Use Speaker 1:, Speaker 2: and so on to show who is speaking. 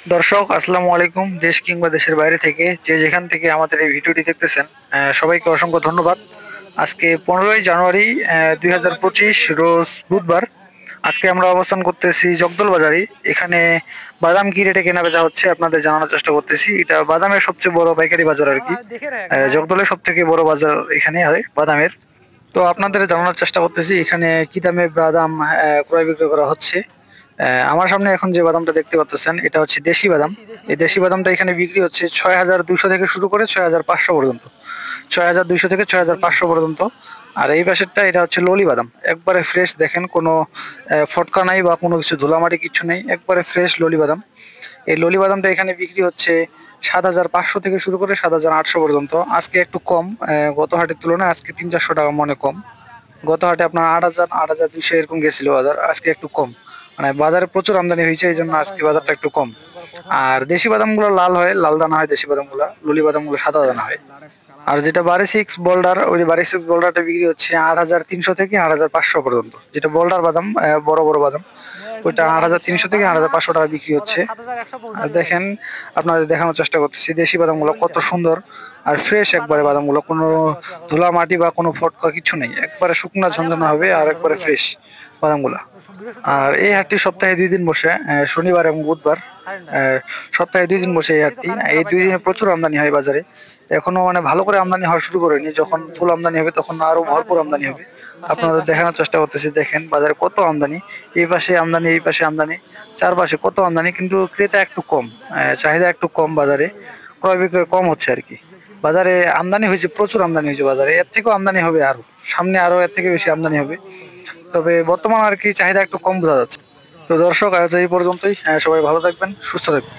Speaker 1: দর্শক আসসালামু আলাইকুম। দেশ কিংবা দেশের বাইরে থেকে যে যেখান থেকে আমাদের এই ভিডিওটি দেখতেছেন, সবাইকে অসংখ্য ধন্যবাদ। আজকে 15ই জানুয়ারি 2025 রোজ বুধবার। আজকে আমরা অবস্থান করতেছি জগদল বাজারে। এখানে বাদাম কি রেটে কেনা বেচা হচ্ছে আপনাদের জানানোর চেষ্টা করতেছি। এটা বাদামের সবচেয়ে বড় পাইকারি বাজার আর কি। জগদলের সব থেকে বড় বাজার এখানে হয় বাদামের। তো আপনাদের জানানোর চেষ্টা করতেছি এখানে কি দামে বাদাম ক্রয় বিক্রয় করা হচ্ছে। আমার সামনে এখন যে বাদামটা দেখতে পাচ্ছেন এটা হচ্ছে দেশি বাদাম। এই দেশি বাদামটা এখানে বিক্রি হচ্ছে 6,200 থেকে শুরু করে 6,500 পর্যন্ত। 6,200 থেকে 6,500 পর্যন্ত। আর এই পাশেরটা এটা হচ্ছে ললি বাদাম, একবারে ফ্রেশ। দেখেন কোনো ফটকা নাই বা কোনো কিছু ধুলামাটি কিছু নেই, একবারে ফ্রেশ ললি বাদাম। এই ললি বাদামটা এখানে বিক্রি হচ্ছে 7,500 থেকে শুরু করে 7,800 পর্যন্ত। আজকে একটু কম, গত হাটের তুলনায় আজকে 300-400 টাকা মনে কম। গত হাটে আপনার 8,000 8,200 এরকম গেছিল বাজার, আজকে একটু কম। মানে বাজারে প্রচুর আমদানি হয়েছে, এই জন্য আজকে বাজারটা একটু কম। আর দেশি বাদামগুলো লাল হয়, লাল দানা হয় দেশি বাদামগুলো, ললি বাদামগুলো সাদা দানা হয়। আর যেটা বারি সিক্স বোল্ডার, ওই বারি সিক্স বোল্ডারটা বিক্রি হচ্ছে 8,300 থেকে 8,500 পর্যন্ত। যেটা বোল্ডার বাদাম, বড় বড় বাদাম, ওইটা 8,300 থেকে 8,500 টাকা বিক্রি হচ্ছে। আর দেখেন, আপনাদের দেখানোর চেষ্টা করতেছি দেশি বাদামগুলো কত সুন্দর আর ফ্রেশ একবারে বাদামগুলো, কোনো ধুলা মাটি বা কোনো ফটকা কিছু নেই, একবারে শুকনা ঝনঝনা হবে আর একবারে ফ্রেশ বাদামগুলা। আর এই হাটটি সপ্তাহে 2 দিন বসে, শনিবার এবং বুধবার। সপ্তাহে 2 দিন বসে এই হাটটি। এই 2 দিনে প্রচুর আমদানি হয় বাজারে। এখনো মানে ভালো করে আমদানি হওয়া শুরু করেনি, যখন ফুল আমদানি হবে তখন আরো ভরপুর আমদানি হবে। আপনাদের দেখানোর চেষ্টা করতেছি, দেখেন বাজারে কত আমদানি। এই পাশে আমদানি, এই পাশে আমদানি, চারপাশে কত আমদানি, কিন্তু ক্রেতা একটু কম, চাহিদা একটু কম বাজারে, ক্রয় বিক্রয় কম হচ্ছে আর কি। বাজারে আমদানি হয়েছে, প্রচুর আমদানি হয়েছে বাজারে, এর থেকেও আমদানি হবে, আরো সামনে আরো এর থেকে বেশি আমদানি হবে। তবে বর্তমান আর কি চাহিদা একটু কম বোঝা যাচ্ছে। তো দর্শক আজ এই পর্যন্তই। সবাই ভালো থাকবেন, সুস্থ থাকবেন।